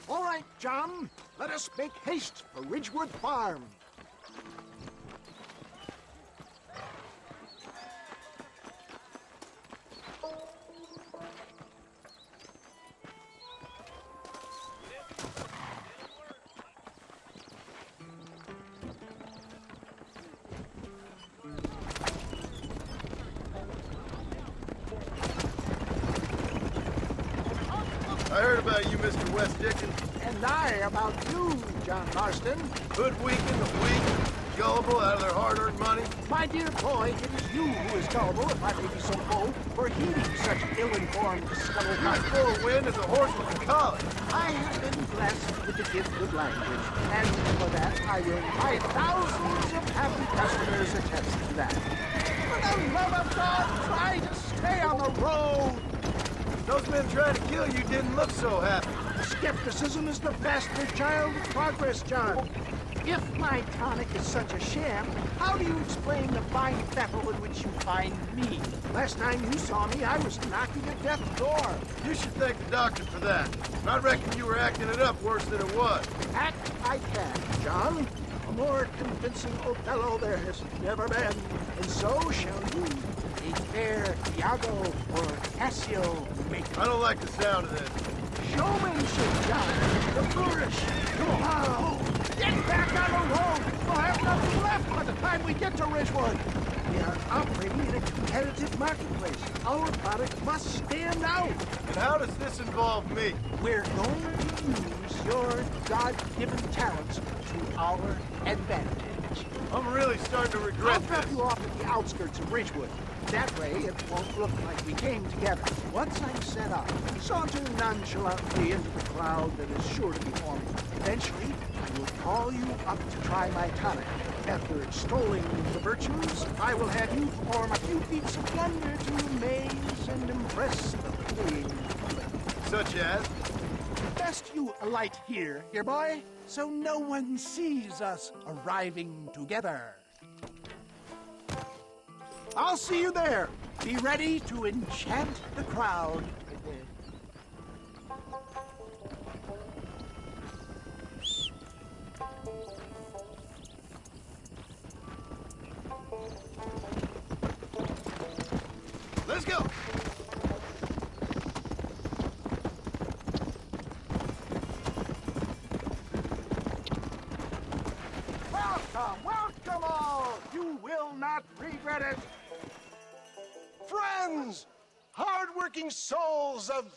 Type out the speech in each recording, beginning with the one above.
All right, John, let us make haste for Ridgewood Farm. I heard about you, Mr. West Dickens. And I about you, John Marston. Hoodwinking the weak, gullible out of their hard-earned money. My dear boy, it is you who is gullible, if I may be so bold, for heeding such ill-informed scuttlebutt. Full wind as a horse with a collar. I have been blessed with the gift of language, and for that I will my thousands of happy customers attest to that. For the love of God, try to stay on the road. Those men trying to kill you didn't look so happy. Skepticism is the bastard child of progress, John. If my tonic is such a sham, how do you explain the fine fettle in which you find me? Last time you saw me, I was knocking at death's door. You should thank the doctor for that. I reckon you were acting it up worse than it was. Act I can, John. A more convincing Othello there has never been, and so shall you. A fair Iago or Cassio make I don't like the sound of this. showmanship, John. The flourish. Come on. Get back on the road. We'll have nothing left by the time we get to Ridgewood. We are operating in a competitive marketplace. Our product must stand out. And how does this involve me? We're going to use your God-given talents to our advantage. I'm really starting to I'll regret drop this. you off at the outskirts of Ridgewood. That way, it won't look like we came together. Once I'm set up, saunter nonchalantly into the crowd that is sure to be forming. Eventually, I will call you up to try my tonic. After extolling the virtues, I will have you perform a few feats of wonder to amaze and impress the paying public. Such as? Best you alight here, dear boy, so no one sees us arriving together. I'll see you there. Be ready to enchant the crowd. Let's go. Welcome, welcome all. You will not regret it. Friends, hard-working souls of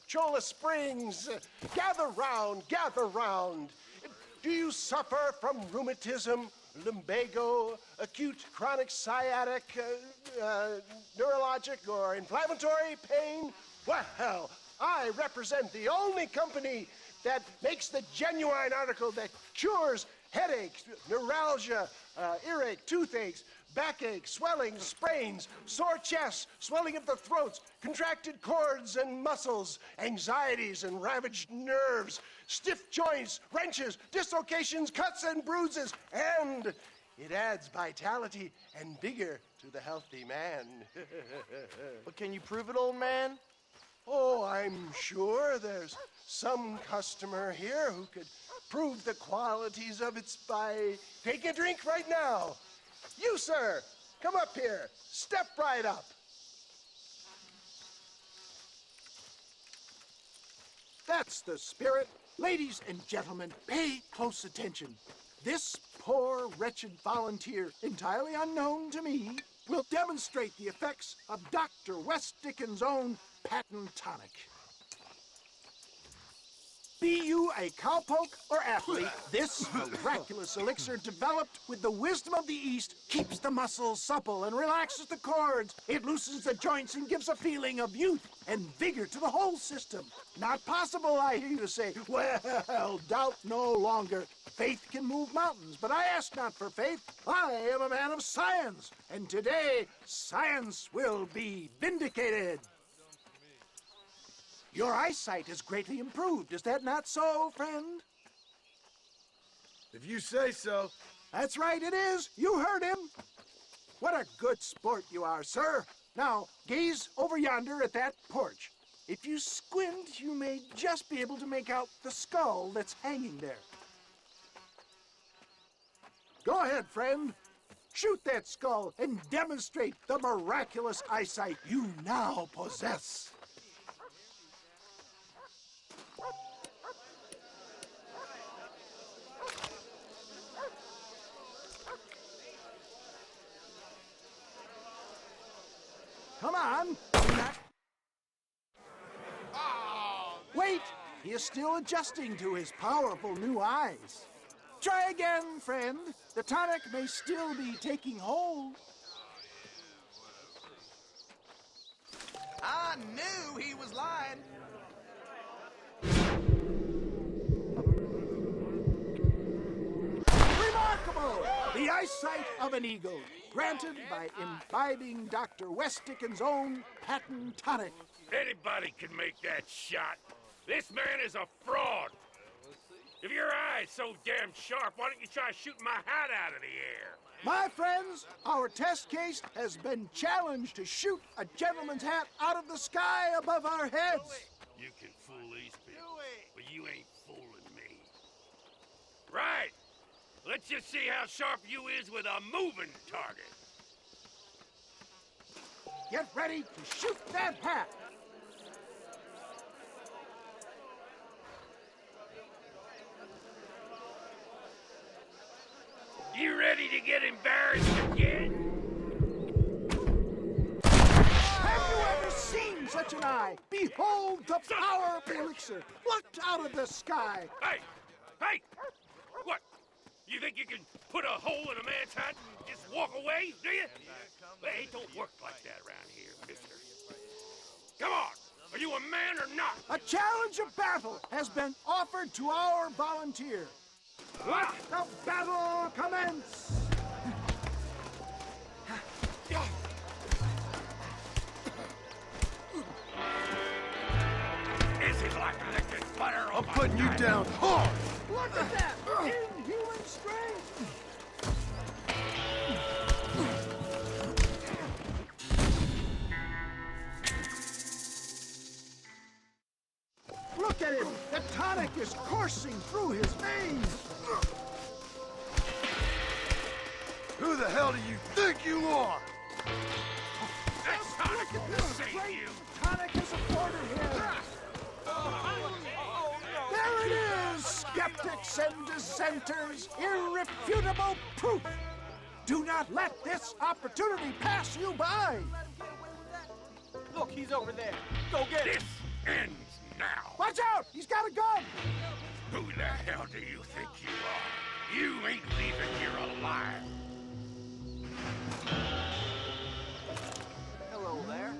Cholla Springs, gather round, gather round. Do you suffer from rheumatism, lumbago, acute chronic sciatic, neurologic, or inflammatory pain? Well, I represent the only company that makes the genuine article that cures headaches, neuralgia, earache, toothaches, backache, swelling, sprains, sore chests, swelling of the throats, contracted cords and muscles, anxieties and ravaged nerves, stiff joints, wrenches, dislocations, cuts and bruises, and it adds vitality and vigor to the healthy man. But can you prove it, old man? Oh, I'm sure there's some customer here who could prove the qualities of it by taking a drink right now. You, sir, come up here. Step right up. That's the spirit. Ladies and gentlemen, pay close attention. This poor, wretched volunteer, entirely unknown to me, will demonstrate the effects of Dr. West Dickens' own patent tonic. Be you a cowpoke or athlete, this miraculous elixir developed with the wisdom of the East keeps the muscles supple and relaxes the cords. It loosens the joints and gives a feeling of youth and vigor to the whole system. Not possible, I hear you say. Well, doubt no longer. Faith can move mountains, but I ask not for faith. I am a man of science, and today science will be vindicated. Your eyesight is greatly improved. Is that not so, friend? If you say so. That's right, it is. You heard him. What a good sport you are, sir. Now, gaze over yonder at that porch. If you squint, you may just be able to make out the skull that's hanging there. Go ahead, friend. Shoot that skull and demonstrate the miraculous eyesight you now possess. Come on. Wait, he is still adjusting to his powerful new eyes. Try again, friend. The tonic may still be taking hold. I knew he was lying. Remarkable! The eyesight of an eagle, granted by imbibing Dr. West Dickens' own patent tonic. Anybody can make that shot. This man is a fraud. If your eye's so damn sharp, why don't you try shooting my hat out of the air? My friends, our test case has been challenged to shoot a gentleman's hat out of the sky above our heads. You can fool these people, but you ain't fooling me. Right. Let's just see how sharp you is with a moving target. Get ready to shoot that hat. You ready to get embarrassed again? Have you ever seen such an eye? Behold the power of the elixir, plucked out of the sky. Hey! Hey! What? You think you can put a hole in a man's hat and just walk away, do you? Hey, it don't work like that around here, mister. Come on! Are you a man or not? A challenge of battle has been offered to our volunteer. Let the battle commence! Is it like licking butter on I'm my putting you knife? down hard! Look at that! Inhuman strength! Look at him! The tonic is coursing through his veins! Who the hell do you think you are? That's tonic Look at will this save great you! tonic has afforded him! There it is, skeptics and dissenters! Irrefutable proof! Do not let this opportunity pass you by! Look, he's over there. Go get him. This ends now! Watch out! He's got a gun! Who the hell do you think you are? You ain't leaving here alive! Hello there.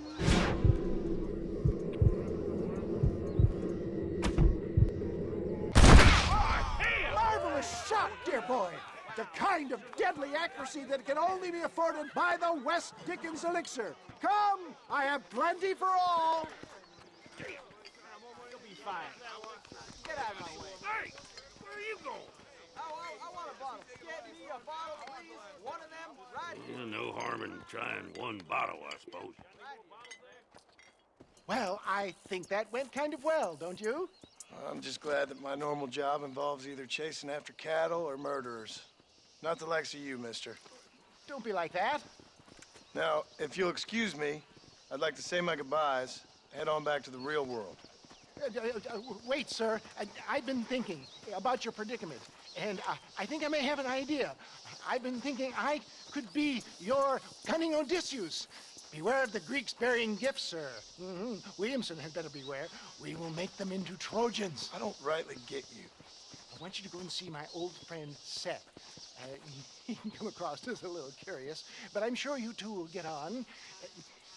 Marvelous shot, dear boy! The kind of deadly accuracy that can only be afforded by the West Dickens elixir. Come, I have plenty for all. You'll be fine. Get out of my way. Hey! Where are you going? I want a bottle. Get me a bottle, please. One of them, right here. No harm in trying one bottle, I suppose. Well, I think that went kind of well, don't you? I'm just glad that my normal job involves either chasing after cattle or murderers. Not the likes of you, mister. Don't be like that. Now, if you'll excuse me, I'd like to say my goodbyes, head on back to the real world. Wait, sir. I've been thinking about your predicament, and I think I may have an idea. I've been thinking I could be your cunning Odysseus. Beware of the Greeks bearing gifts, sir. Williamson had better beware. We will make them into Trojans. I don't rightly get you. I want you to go and see my old friend Seth. He can come across as a little curious, but I'm sure you two will get on.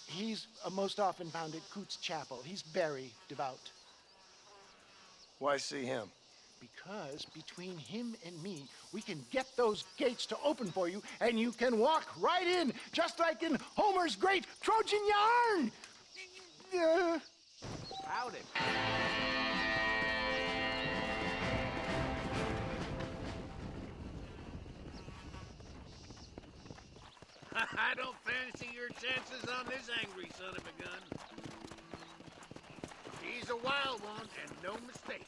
He's most often found at Coots Chapel. He's very devout. Why see him? Because between him and me, we can get those gates to open for you, and you can walk right in, just like in Homer's great Trojan yarn. Howdy. I don't fancy your chances on this angry son of a gun. He's a wild one, and no mistake.